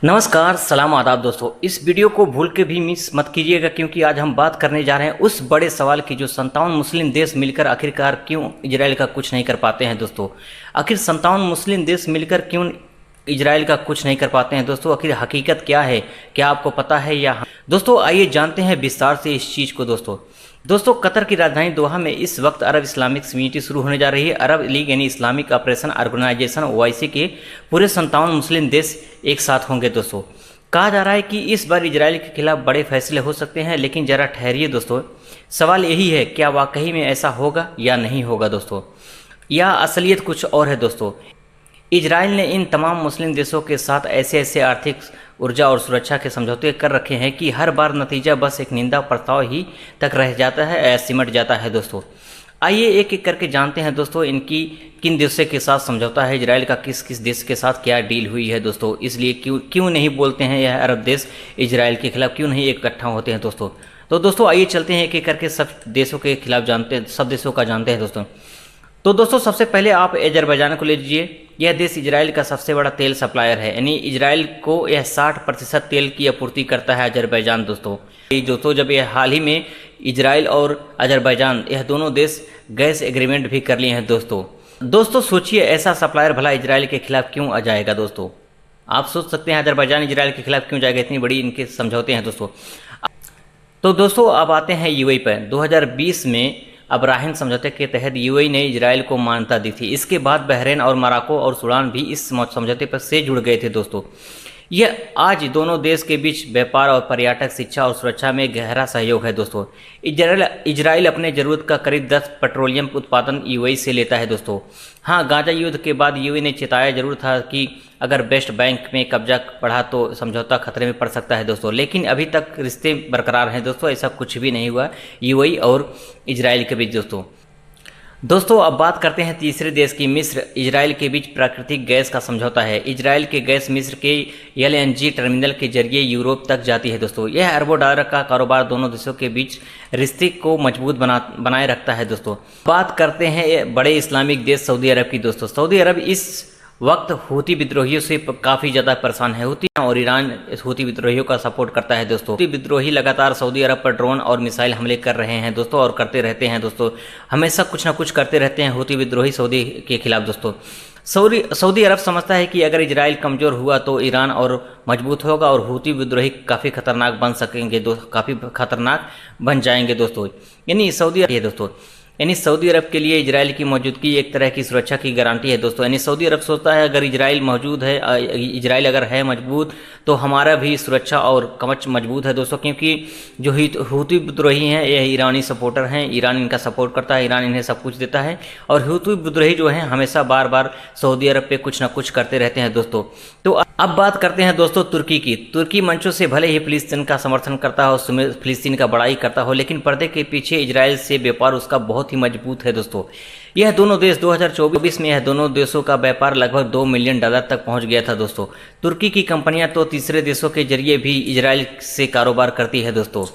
नमस्कार, सलाम आदाब दोस्तों। इस वीडियो को भूल के भी मिस मत कीजिएगा, क्योंकि आज हम बात करने जा रहे हैं उस बड़े सवाल की जो 57 मुस्लिम देश मिलकर आखिरकार क्यों इजराइल का कुछ नहीं कर पाते हैं दोस्तों। आखिर 57 मुस्लिम देश मिलकर क्यों इजराइल का कुछ नहीं कर पाते हैं दोस्तों। आखिर हकीकत क्या है, क्या आपको पता है या दोस्तों आइए जानते हैं विस्तार से इस चीज़ को दोस्तों कतर की राजधानी दोहा में इस वक्त अरब इस्लामिक कम्युनिटी शुरू होने जा रही है। अरब लीग यानी इस्लामिक ऑपरेशन ऑर्गेनाइजेशन OIC के पूरे 57 मुस्लिम देश एक साथ होंगे दोस्तों। कहा जा रहा है कि इस बार इजराइल के खिलाफ बड़े फैसले हो सकते हैं, लेकिन ज़रा ठहरिए दोस्तों। सवाल यही है, क्या वाकई में ऐसा होगा या नहीं होगा दोस्तों, या असलियत कुछ और है दोस्तों। इजराइल ने इन तमाम मुस्लिम देशों के साथ ऐसे आर्थिक ऊर्जा और सुरक्षा के समझौते कर रखे हैं कि हर बार नतीजा बस एक निंदा प्रस्ताव ही तक रह जाता है या सिमट जाता है दोस्तों। आइए एक एक करके जानते हैं दोस्तों इनकी किन देशों के साथ समझौता है, इजराइल का किस किस देश के साथ क्या डील हुई है दोस्तों। इसलिए क्यों नहीं बोलते हैं यह अरब देश इजराइल के खिलाफ क्यों नहीं इकट्ठा होते हैं दोस्तों। तो दोस्तों आइए चलते हैं एक एक करके सब देशों के खिलाफ जानते हैं, सब देशों का जानते हैं दोस्तों। तो दोस्तों सबसे पहले आप अजरबैजान को ले लीजिए। यह देश इजराइल का सबसे बड़ा तेल सप्लायर है, यानी इजराइल को यह 60% तेल की आपूर्ति करता है अजरबैजान दोस्तों। जब यह हाल ही में इजराइल और अजरबैजान यह दोनों देश गैस एग्रीमेंट भी कर लिए हैं दोस्तों सोचिए ऐसा सप्लायर भला इजराइल के खिलाफ क्यों आ जाएगा दोस्तों। आप सोच सकते हैं अजरबैजान इजराइल के खिलाफ क्यों जाएगा, इतनी बड़ी इनके समझौते हैं दोस्तों। तो दोस्तों अब आते हैं UAE पर। 2020 में अब्राहम समझौते के तहत UAE ने इजराइल को मान्यता दी थी। इसके बाद बहरीन और मोरक्को और सूडान भी इस समझौते पर से जुड़ गए थे दोस्तों। यह आज दोनों देश के बीच व्यापार और पर्यटक, शिक्षा और सुरक्षा में गहरा सहयोग है दोस्तों। इजराइल अपने ज़रूरत का करीब 10 पेट्रोलियम उत्पादन UAE से लेता है दोस्तों। हाँ, गाजा युद्ध के बाद UAE ने चेताया जरूर था कि अगर वेस्ट बैंक में कब्जा बढ़ा तो समझौता खतरे में पड़ सकता है दोस्तों, लेकिन अभी तक रिश्ते बरकरार हैं दोस्तों। ऐसा कुछ भी नहीं हुआ UAE और इजराइल के बीच दोस्तों अब बात करते हैं तीसरे देश की, मिस्र। इजराइल के बीच प्राकृतिक गैस का समझौता है। इजराइल के गैस मिस्र के LNG टर्मिनल के जरिए यूरोप तक जाती है दोस्तों। यह अरबों डॉलर का कारोबार दोनों देशों के बीच रिश्ते को मजबूत बनाए रखता है दोस्तों। बात करते हैं बड़े इस्लामिक देश सऊदी अरब की दोस्तों। सऊदी अरब इस वक्त हूती विद्रोहियों से काफ़ी ज़्यादा परेशान है। हूती और ईरान हूती विद्रोहियों का सपोर्ट करता है दोस्तों। हूती विद्रोही लगातार सऊदी अरब पर ड्रोन और मिसाइल हमले कर रहे हैं दोस्तों, और करते रहते हैं दोस्तों। हमेशा कुछ ना कुछ करते रहते हैं हूती विद्रोही सऊदी के खिलाफ दोस्तों। सऊदी अरब समझता है कि अगर इजराइल कमज़ोर हुआ तो ईरान और मजबूत होगा और हूती विद्रोही काफ़ी खतरनाक बन सकेंगे काफ़ी खतरनाक बन जाएंगे दोस्तों। यानी सऊदी अरब के लिए इजराइल की मौजूदगी एक तरह की सुरक्षा की गारंटी है दोस्तों। यानी सऊदी अरब सोचता है अगर इजराइल मौजूद है, इजराइल अगर है मजबूत तो हमारा भी सुरक्षा और कवच मजबूत है दोस्तों। क्योंकि जो हूती विद्रोही हैं यह ईरानी सपोर्टर हैं, ईरान इनका सपोर्ट करता है, ईरान इन्हें सब कुछ देता है। और हूती विद्रोही जो हैं हमेशा बार बार सऊदी अरब पे कुछ ना कुछ करते रहते हैं दोस्तों। तो अब बात करते हैं दोस्तों तुर्की की। तुर्की मंचों से भले ही फिलिस्तीन का समर्थन करता हो, फिलिस्तीन का बड़ाई करता हो, लेकिन पर्दे के पीछे इजराइल से व्यापार उसका बहुत ही मजबूत है दोस्तों। यह दोनों देश 2024 में यह दोनों देशों का व्यापार लगभग $2 मिलियन तक पहुंच गया था दोस्तों। तुर्की की कंपनियां तो तीसरे देशों के जरिए भी इजराइल से कारोबार करती है दोस्तों।